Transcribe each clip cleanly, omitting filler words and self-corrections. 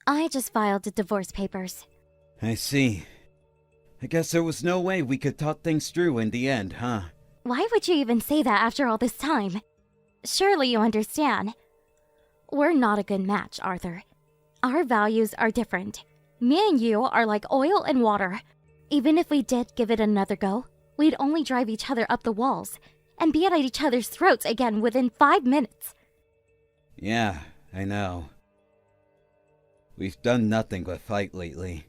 I just filed the divorce papers. I see. I guess there was no way we could talk things through in the end, huh? Why would you even say that after all this time? Surely you understand. We're not a good match, Arthur. Our values are different. Me and you are like oil and water. Even if we did give it another go, we'd only drive each other up the walls and be at each other's throats again within 5 minutes. Yeah, I know. We've done nothing but fight lately.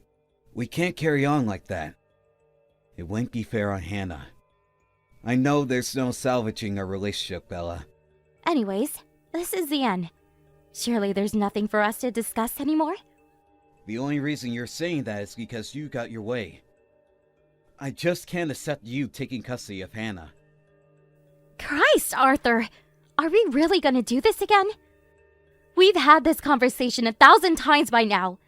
We can't carry on like that. It wouldn't be fair on Hannah. I know there's no salvaging our relationship, Bella. Anyways, this is the end. Surely there's nothing for us to discuss anymore? The only reason you're saying that is because you got your way. I just can't accept you taking custody of Hannah. Christ, Arthur! Are we really gonna do this again? We've had this conversation 1,000 times by now.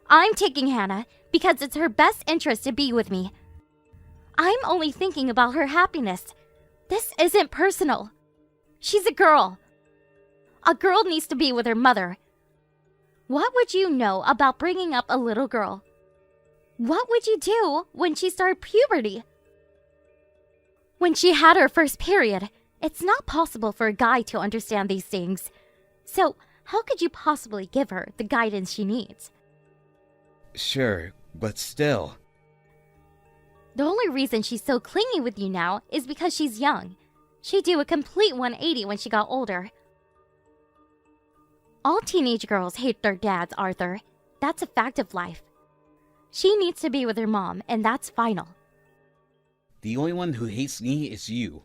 I'm taking Hannah because it's her best interest to be with me. I'm only thinking about her happiness. This isn't personal. She's a girl. A girl needs to be with her mother. What would you know about bringing up a little girl? What would you do when she started puberty? When she had her first period? It's not possible for a guy to understand these things. So, how could you possibly give her the guidance she needs? Sure, but still. The only reason she's so clingy with you now is because she's young. She'd do a complete 180 when she got older. All teenage girls hate their dads, Arthur. That's a fact of life. She needs to be with her mom, and that's final. The only one who hates me is you.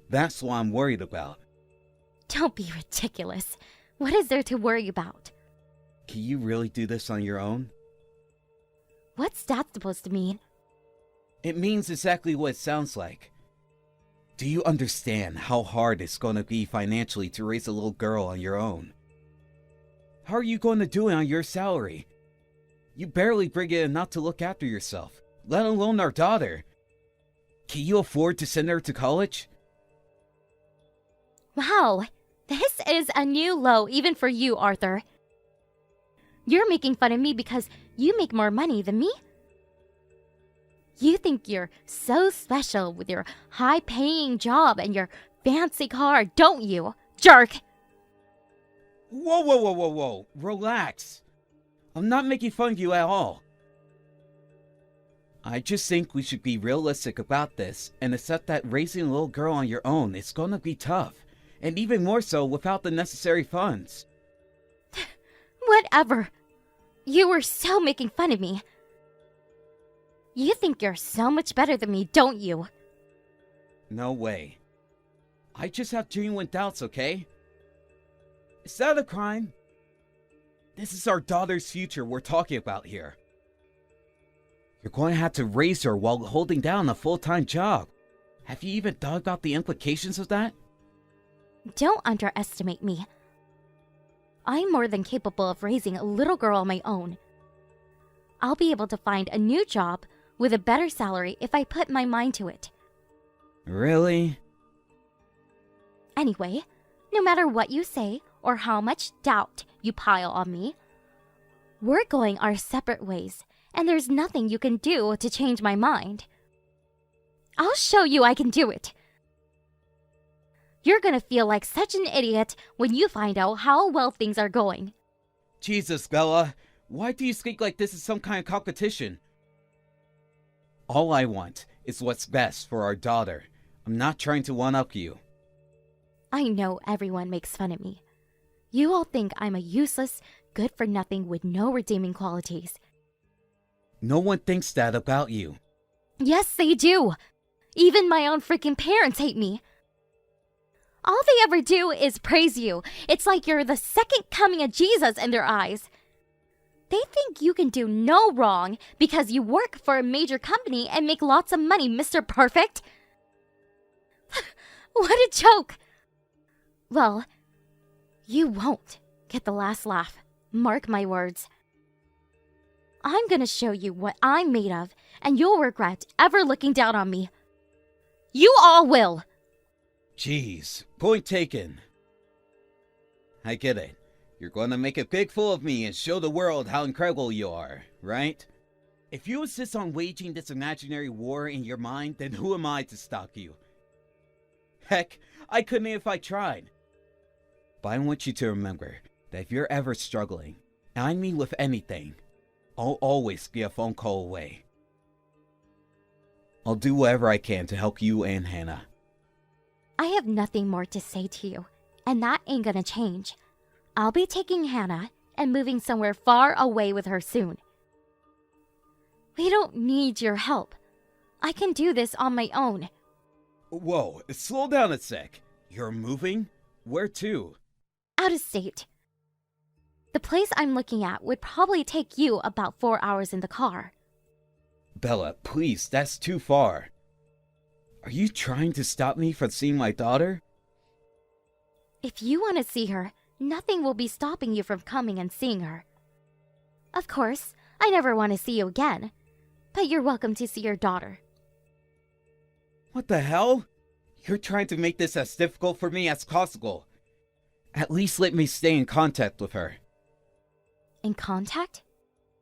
That's what I'm worried about. Don't be ridiculous. What is there to worry about? Can you really do this on your own? What's that supposed to mean? It means exactly what it sounds like. Do you understand how hard it's going to be financially to raise a little girl on your own? How are you going to do it on your salary? You barely bring in enough to look after yourself, let alone our daughter. Can you afford to send her to college? Wow, this is a new low even for you, Arthur. You're making fun of me because you make more money than me? You think you're so special with your high-paying job and your fancy car, don't you, jerk? Whoa. Relax. I'm not making fun of you at all. I just think we should be realistic about this and accept that raising a little girl on your own is going to be tough, and even more so without the necessary funds. Whatever. You were so making fun of me. You think you're so much better than me, don't you? No way. I just have genuine doubts, okay? Is that a crime? This is our daughter's future we're talking about here. You're going to have to raise her while holding down a full-time job. Have you even thought about the implications of that? Don't underestimate me. I'm more than capable of raising a little girl on my own. I'll be able to find a new job with a better salary if I put my mind to it. Really? Anyway, no matter what you say or how much doubt you pile on me, we're going our separate ways, and there's nothing you can do to change my mind. I'll show you I can do it. You're gonna feel like such an idiot when you find out how well things are going. Jesus, Bella. Why do you speak like this is some kind of competition? All I want is what's best for our daughter. I'm not trying to one-up you. I know everyone makes fun of me. You all think I'm a useless, good-for-nothing with no redeeming qualities. No one thinks that about you. Yes, they do. Even my own freaking parents hate me. All they ever do is praise you. It's like you're the second coming of Jesus in their eyes. They think you can do no wrong because you work for a major company and make lots of money, Mr. Perfect. What a joke. Well, you won't get the last laugh. Mark my words. I'm gonna show you what I'm made of, and you'll regret ever looking down on me. You all will. Jeez, point taken. I get it. You're going to make a big fool of me and show the world how incredible you are, right? If you insist on waging this imaginary war in your mind, then who am I to stop you? Heck, I couldn't if I tried. But I want you to remember that if you're ever struggling, and I mean with anything, I'll always be a phone call away. I'll do whatever I can to help you and Hannah. I have nothing more to say to you, and that ain't gonna change. I'll be taking Hannah and moving somewhere far away with her soon. We don't need your help. I can do this on my own. Whoa, slow down a sec. You're moving? Where to? Out of state. The place I'm looking at would probably take you about 4 hours in the car. Bella, please, that's too far. Are you trying to stop me from seeing my daughter? If you want to see her, nothing will be stopping you from coming and seeing her. Of course, I never want to see you again, but you're welcome to see your daughter. What the hell? You're trying to make this as difficult for me as possible. At least let me stay in contact with her. In contact?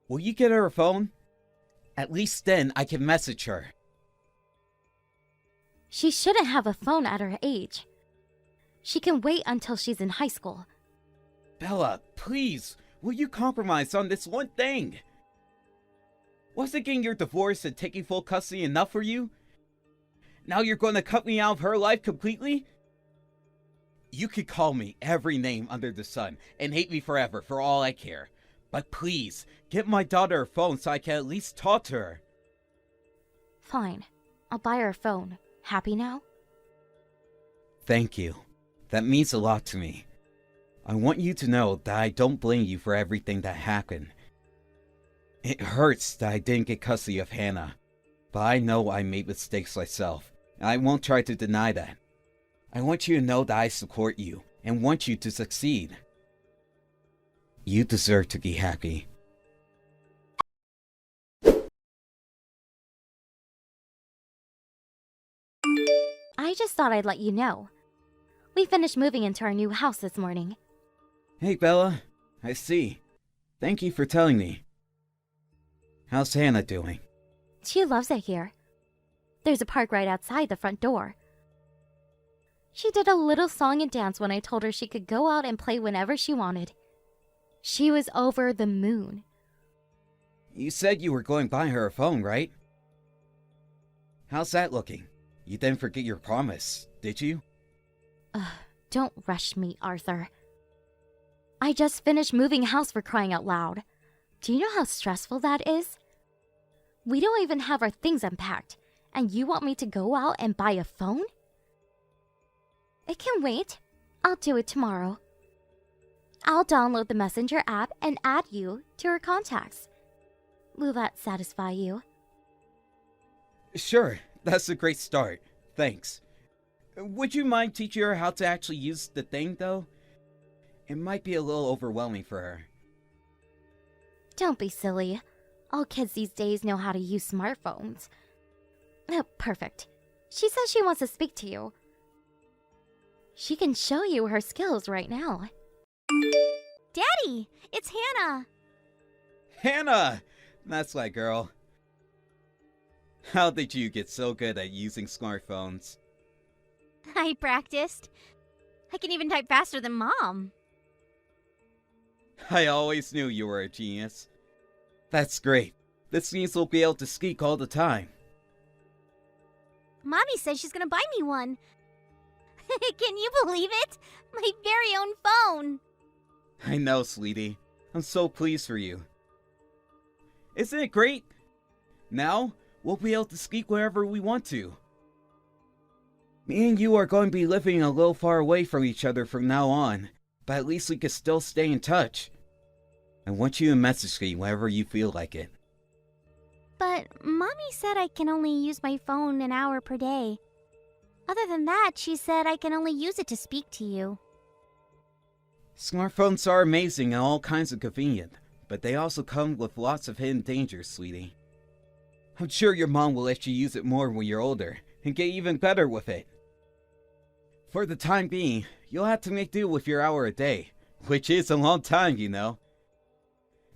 Will you get her a phone? At least then I can message her. She shouldn't have a phone at her age. She can wait until she's in high school. Bella, please, will you compromise on this one thing? Wasn't getting your divorce and taking full custody enough for you? Now you're going to cut me out of her life completely? You could call me every name under the sun and hate me forever for all I care. But please, get my daughter a phone so I can at least talk to her. Fine. I'll buy her a phone. Happy now? Thank you. That means a lot to me. I want you to know that I don't blame you for everything that happened. It hurts that I didn't get custody of Hannah, but I know I made mistakes myself, and I won't try to deny that. I want you to know that I support you and want you to succeed. You deserve to be happy. I just thought I'd let you know. We finished moving into our new house this morning. Hey, Bella. I see. Thank you for telling me. How's Hannah doing? She loves it here. There's a park right outside the front door. She did a little song and dance when I told her she could go out and play whenever she wanted. She was over the moon. You said you were going to buy her a phone, right? How's that looking? You didn't forget your promise, did you? Don't rush me, Arthur. I just finished moving house, for crying out loud. Do you know how stressful that is? We don't even have our things unpacked, and you want me to go out and buy a phone? It can wait. I'll do it tomorrow. I'll download the Messenger app and add you to her contacts. Will that satisfy you? Sure, that's a great start. Thanks. Would you mind teaching her how to actually use the thing, though? It might be a little overwhelming for her. Don't be silly. All kids these days know how to use smartphones. Perfect. She says she wants to speak to you. She can show you her skills right now. Daddy, it's Hannah. Hannah! That's my girl. How did you get so good at using smartphones? I practiced. I can even type faster than Mom. I always knew you were a genius. That's great. This means we'll be able to speak all the time. Mommy says she's gonna buy me one. Can you believe it? My very own phone. I know, sweetie. I'm so pleased for you. Isn't it great? Now, we'll be able to speak wherever we want to. Me and you are going to be living a little far away from each other from now on, but at least we can still stay in touch. I want you to message me whenever you feel like it. But Mommy said I can only use my phone an hour per day. Other than that, she said I can only use it to speak to you. Smartphones are amazing and all kinds of convenient, but they also come with lots of hidden dangers, sweetie. I'm sure your mom will let you use it more when you're older, and get even better with it. For the time being, you'll have to make do with your hour a day, Which is a long time, you know.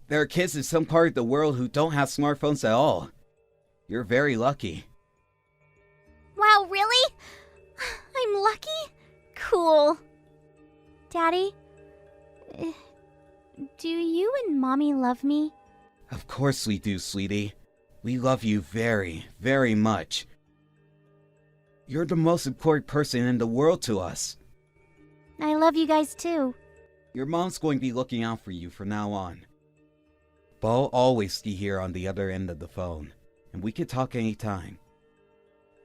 There are kids in some part of the world who don't have smartphones at all. You're very lucky. Wow, really? I'm lucky? Cool. Daddy, do you and Mommy love me? Of course we do, sweetie. We love you very, very much. You're the most important person in the world to us. I love you guys too. Your mom's going to be looking out for you from now on. But I'll always be here on the other end of the phone, and we can talk anytime.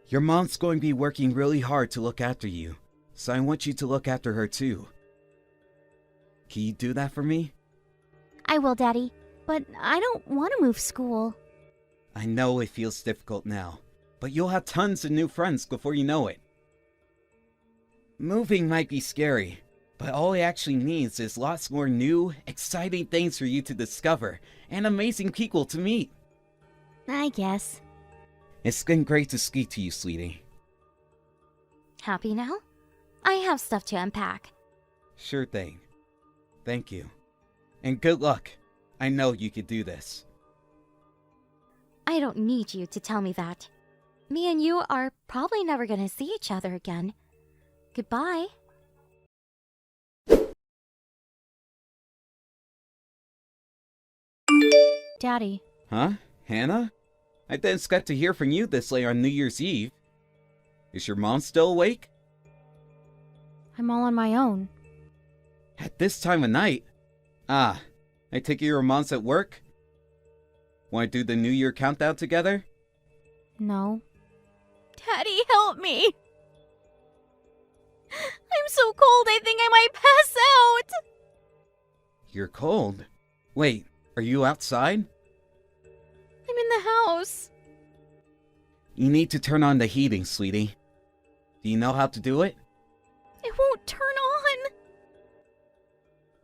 Your mom's going to be working really hard to look after you, so I want you to look after her too. Can you do that for me? I will, Daddy, but I don't want to move school. I know it feels difficult now, but you'll have tons of new friends before you know it. Moving might be scary, but all it actually means is lots more new, exciting things for you to discover, and amazing people to meet. I guess. It's been great to speak to you, sweetie. Happy now? I have stuff to unpack. Sure thing. Thank you. And good luck. I know you could do this. I don't need you to tell me that. Me and you are probably never gonna see each other again. Goodbye. Daddy. Huh? Hannah? I didn't expect to hear from you this late on New Year's Eve. Is your mom still awake? I'm all on my own. At this time of night? Ah, I take it your mom's at work? Want to do the New Year countdown together? No. Daddy, help me! I'm so cold, I think I might pass out! You're cold. Wait, are you outside? I'm in the house. You need to turn on the heating, sweetie. Do you know how to do it? It won't turn on.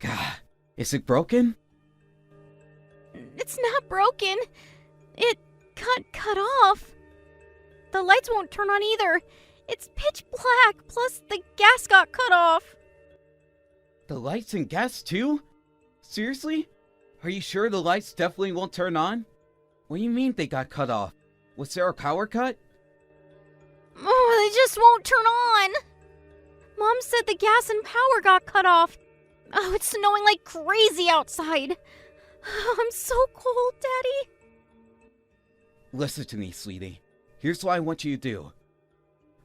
God, is it broken? It's not broken. It got cut off. The lights won't turn on either. It's pitch black, plus the gas got cut off. The lights and gas too? Seriously? Are you sure the lights definitely won't turn on? What do you mean they got cut off? Was there a power cut? Oh, they just won't turn on. Mom said the gas and power got cut off. Oh, it's snowing like crazy outside. Oh, I'm so cold, Daddy. Listen to me, sweetie. Here's what I want you to do.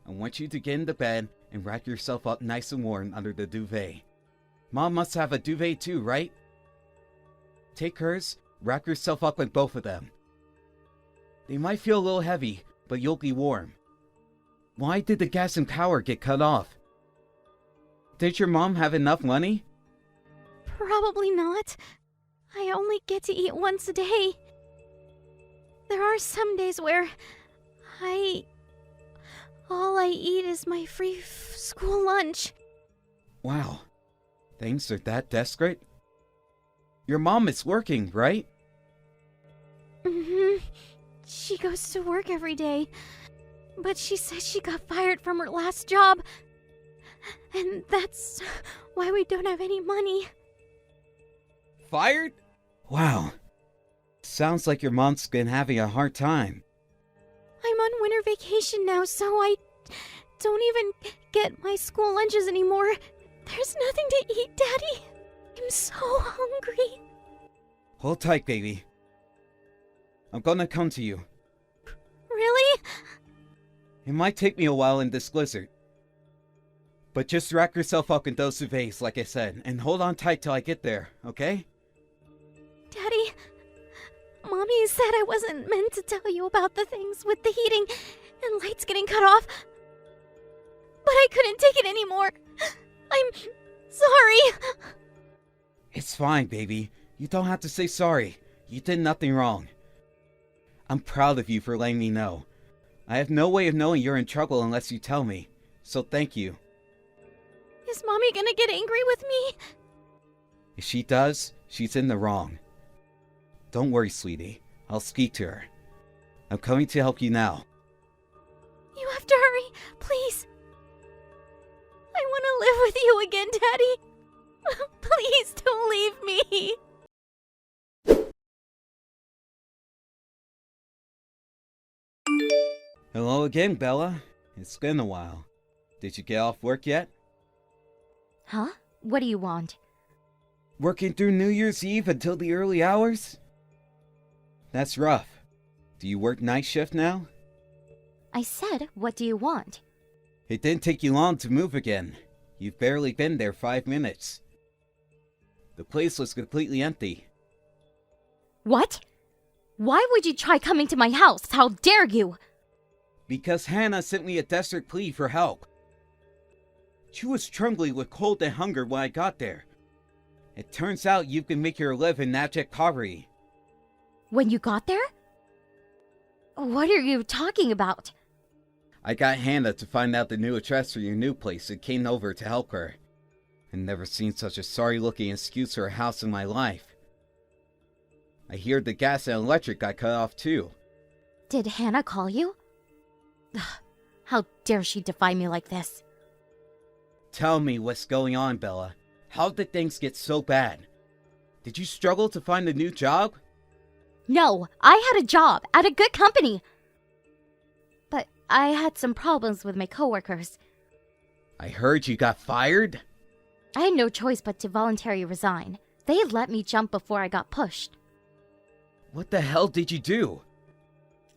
I want you to get into bed and wrap yourself up nice and warm under the duvet. Mom must have a duvet too, right? Take hers, wrap yourself up in both of them. They might feel a little heavy, but you'll be warm. Why did the gas and power get cut off? Did your mom have enough money? Probably not. I only get to eat once a day. There are some days where all I eat is my free school lunch. Wow. Things are that desperate? Your mom is working, right? Mm-hmm. She goes to work every day. But she says she got fired from her last job. And that's why we don't have any money. Fired? Wow. Sounds like your mom's been having a hard time. I'm on winter vacation now, so I don't even get my school lunches anymore. There's nothing to eat, Daddy. I'm so hungry. Hold tight, baby. I'm gonna come to you. Really? It might take me a while in this blizzard. But just wrap yourself up in those duvets, like I said, and hold on tight till I get there, okay? Daddy, Mommy said I wasn't meant to tell you about the things with the heating and lights getting cut off. But I couldn't take it anymore. I'm sorry. It's fine, baby. You don't have to say sorry. You did nothing wrong. I'm proud of you for letting me know. I have no way of knowing you're in trouble unless you tell me, so thank you. Is Mommy gonna get angry with me? If she does, she's in the wrong. Don't worry, sweetie. I'll speak to her. I'm coming to help you now. You have to hurry, please. I want to live with you again, Daddy. Please don't leave me. Hello again, Bella. It's been a while. Did you get off work yet? Huh? What do you want? Working through New Year's Eve until the early hours? That's rough. Do you work night shift now? I said, what do you want? It didn't take you long to move again. You've barely been there 5 minutes. The place was completely empty. What? Why would you try coming to my house? How dare you? Because Hannah sent me a desperate plea for help. She was trembling with cold and hunger when I got there. It turns out you can make your live in abject poverty. When you got there? What are you talking about? I got Hannah to find out the new address for your new place and came over to help her. I've never seen such a sorry-looking excuse for a house in my life. I hear the gas and electric got cut off too. Did Hannah call you? Ugh, how dare she defy me like this? Tell me what's going on, Bella. How did things get so bad? Did you struggle to find a new job? No, I had a job at a good company. But I had some problems with my coworkers. I heard you got fired? I had no choice but to voluntarily resign. They let me jump before I got pushed. What the hell did you do?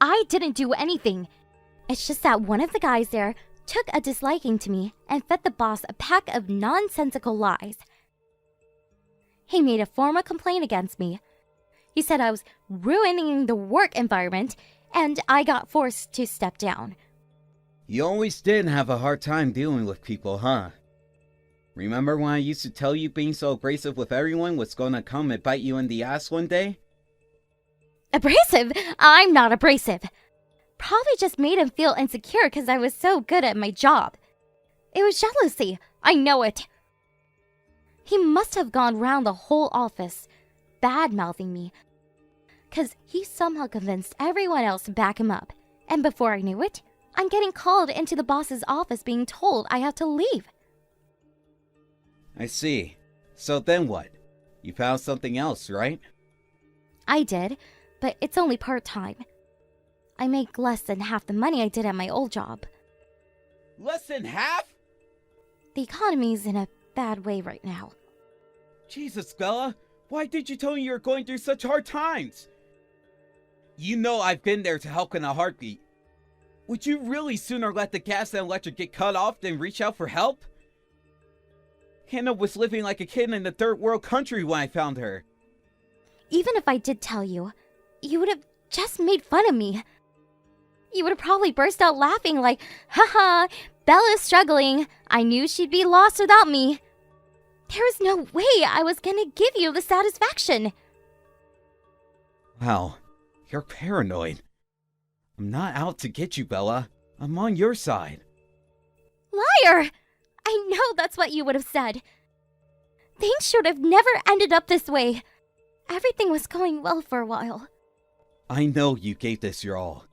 I didn't do anything. It's just that one of the guys there took a disliking to me and fed the boss a pack of nonsensical lies. He made a formal complaint against me. He said I was ruining the work environment, and I got forced to step down. You always did have a hard time dealing with people, huh? Remember when I used to tell you being so abrasive with everyone was gonna come and bite you in the ass one day? Abrasive? I'm not abrasive. Probably just made him feel insecure because I was so good at my job. It was jealousy. I know it. He must have gone round the whole office, bad-mouthing me, because he somehow convinced everyone else to back him up. And before I knew it, I'm getting called into the boss's office being told I have to leave. I see. So then what? You found something else, right? I did, but it's only part-time. I make less than half the money I did at my old job. Less than half? The economy's in a bad way right now. Jesus, Bella, why did you tell me you were going through such hard times? You know I've been there to help in a heartbeat. Would you really sooner let the gas and electric get cut off than reach out for help? Hannah was living like a kid in a third world country when I found her. Even if I did tell you, you would have just made fun of me. You would have probably burst out laughing like, haha, Bella's struggling. I knew she'd be lost without me. There was no way I was gonna give you the satisfaction. Wow, you're paranoid. I'm not out to get you, Bella. I'm on your side. Liar! I know that's what you would have said. Things should have never ended up this way. Everything was going well for a while. I know you gave this your all.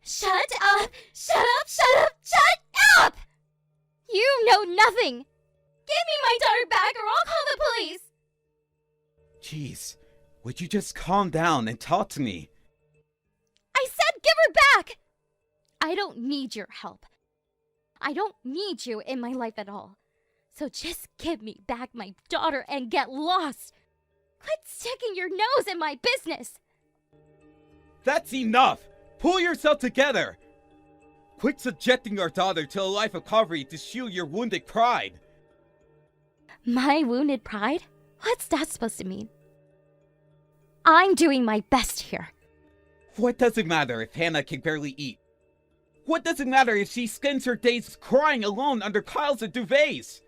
Shut up! Shut up! Shut up! Shut up! You know nothing! Give me my daughter back or I'll call the police! Jeez, would you just calm down and talk to me? I said give her back! I don't need your help. I don't need you in my life at all. So just give me back my daughter and get lost. Quit sticking your nose in my business. That's enough! Pull yourself together! Quit subjecting our daughter to a life of poverty to shield your wounded pride! My wounded pride? What's that supposed to mean? I'm doing my best here. What does it matter if Hannah can barely eat? What does it matter if she spends her days crying alone under piles of duvets?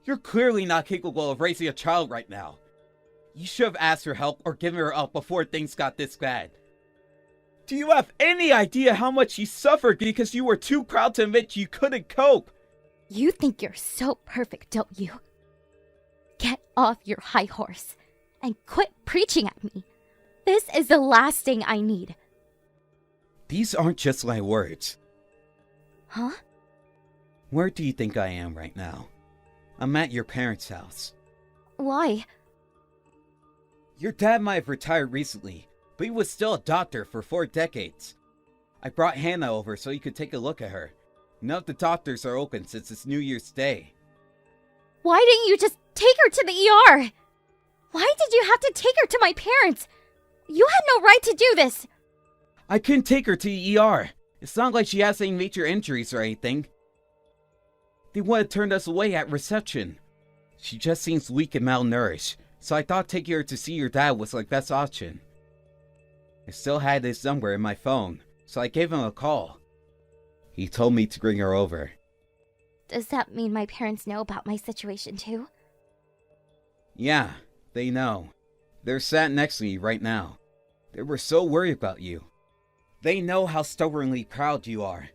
You're clearly not capable of raising a child right now. You should have asked for help or given her up before things got this bad. Do you have any idea how much she suffered because you were too proud to admit you couldn't cope? You think you're so perfect, don't you? Get off your high horse and quit preaching at me. This is the last thing I need. These aren't just my words. Huh? Where do you think I am right now? I'm at your parents' house. Why? Your dad might have retired recently, but he was still a doctor for 4 decades. I brought Hannah over so you could take a look at her. None of the doctors are open since it's New Year's Day. Why didn't you just take her to the ER? Why did you have to take her to my parents? You had no right to do this. I couldn't take her to the ER. It's not like she has any major injuries or anything. They would have turned us away at reception. She just seems weak and malnourished, so I thought taking her to see your dad was like best option. I still had his number in my phone, so I gave him a call. He told me to bring her over. Does that mean my parents know about my situation too? Yeah, they know. They're sat next to me right now. They were so worried about you. They know how stubbornly proud you are.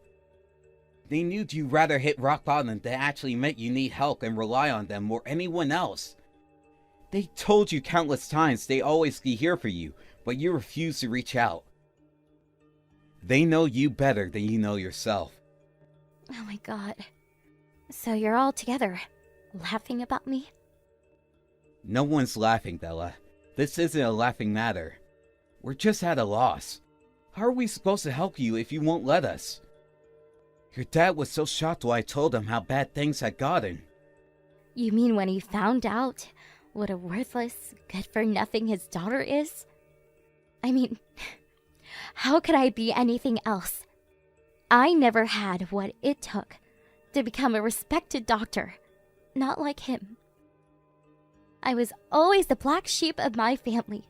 They knew you'd rather hit rock bottom than actually admit you need help and rely on them or anyone else. They told you countless times they always be here for you, but you refuse to reach out. They know you better than you know yourself. Oh my god. So you're all together, laughing about me? No one's laughing, Bella. This isn't a laughing matter. We're just at a loss. How are we supposed to help you if you won't let us? Your dad was so shocked when I told him how bad things had gotten. You mean when he found out what a worthless, good-for-nothing his daughter is? I mean, how could I be anything else? I never had what it took to become a respected doctor. Not like him. I was always the black sheep of my family.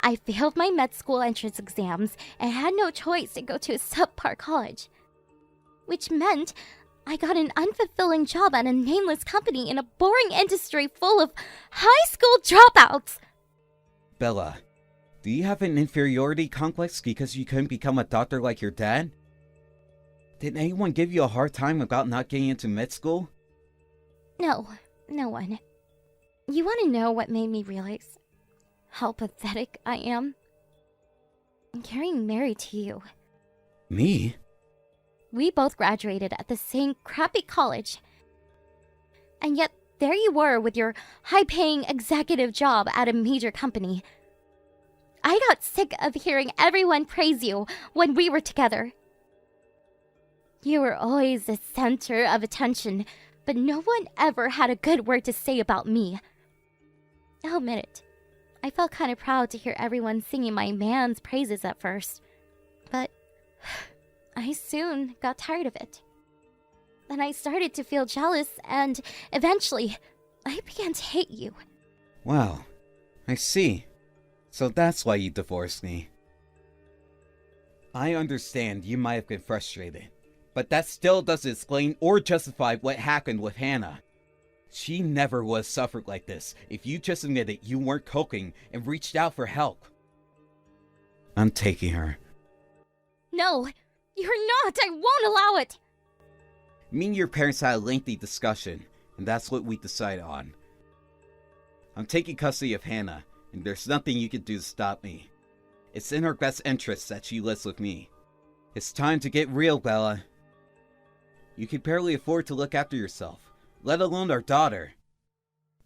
I failed my med school entrance exams and had no choice to go to a subpar college. Which meant I got an unfulfilling job at a nameless company in a boring industry full of high school dropouts. Bella, do you have an inferiority complex because you couldn't become a doctor like your dad? Did anyone give you a hard time about not getting into med school? No, no one. You want to know what made me realize how pathetic I am? Getting married to you. Me? We both graduated at the same crappy college. And yet, there you were with your high-paying executive job at a major company. I got sick of hearing everyone praise you when we were together. You were always the center of attention, but no one ever had a good word to say about me. I'll admit it. I felt kind of proud to hear everyone singing my man's praises at first. But I soon got tired of it. Then I started to feel jealous, and eventually, I began to hate you. Wow, I see. So that's why you divorced me. I understand you might have been frustrated, but that still doesn't explain or justify what happened with Hannah. She never would have suffered like this if you just admitted you weren't coping and reached out for help. I'm taking her. No, you're not! I won't allow it! Me and your parents had a lengthy discussion, and that's what we decided on. I'm taking custody of Hannah, and there's nothing you can do to stop me. It's in her best interest that she lives with me. It's time to get real, Bella. You can barely afford to look after yourself, let alone our daughter.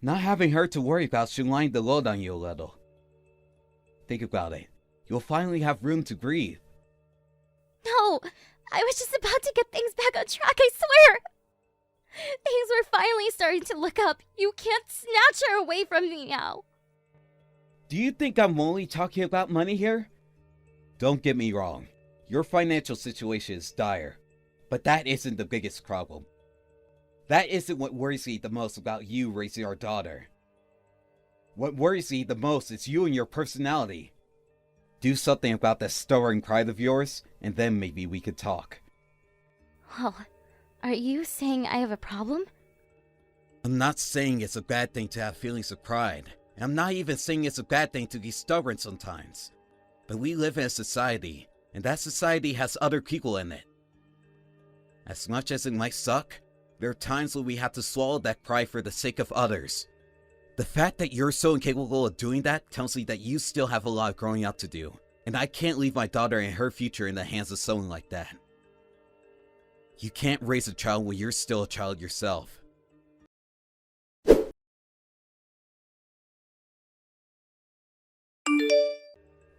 Not having her to worry about should lighten the load on you a little. Think about it. You'll finally have room to breathe. No, I was just about to get things back on track, I swear! Things were finally starting to look up. You can't snatch her away from me now. Do you think I'm only talking about money here? Don't get me wrong. Your financial situation is dire, but that isn't the biggest problem. That isn't what worries me the most about you raising our daughter. What worries me the most is you and your personality. Do something about that stubborn pride of yours, and then maybe we could talk. Well, are you saying I have a problem? I'm not saying it's a bad thing to have feelings of pride, and I'm not even saying it's a bad thing to be stubborn sometimes. But we live in a society, and that society has other people in it. As much as it might suck, there are times when we have to swallow that pride for the sake of others. The fact that you're so incapable of doing that tells me that you still have a lot of growing up to do, and I can't leave my daughter and her future in the hands of someone like that. You can't raise a child when you're still a child yourself.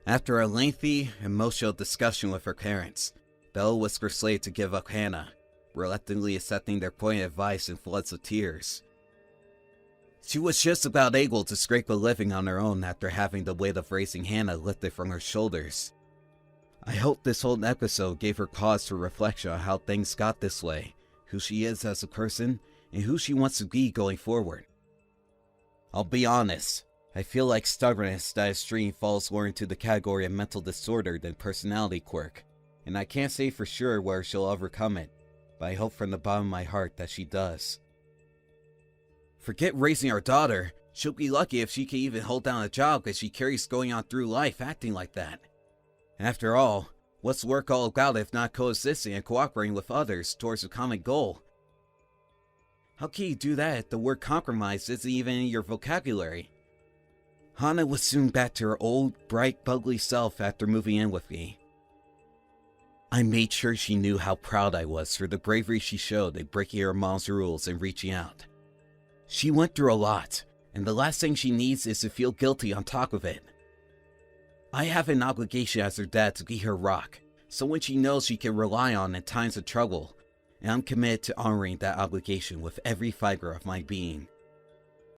After a lengthy, emotional discussion with her parents, Bella was persuaded to give up Hannah, reluctantly accepting their pointed advice in floods of tears. She was just about able to scrape a living on her own after having the weight of raising Hannah lifted from her shoulders. I hope this whole episode gave her pause for reflection on how things got this way, who she is as a person, and who she wants to be going forward. I'll be honest, I feel like stubbornness that extreme falls more into the category of mental disorder than personality quirk, and I can't say for sure whether she'll overcome it, but I hope from the bottom of my heart that she does. Forget raising our daughter, she'll be lucky if she can even hold down a job because she carries going on through life acting like that. After all, what's work all about if not coexisting and cooperating with others towards a common goal? How can you do that if the word compromise isn't even in your vocabulary? Hannah was soon back to her old, bright, bubbly self after moving in with me. I made sure she knew how proud I was for the bravery she showed in breaking her mom's rules and reaching out. She went through a lot, and the last thing she needs is to feel guilty on top of it. I have an obligation as her dad to be her rock, someone she knows she can rely on in times of trouble, and I'm committed to honoring that obligation with every fiber of my being.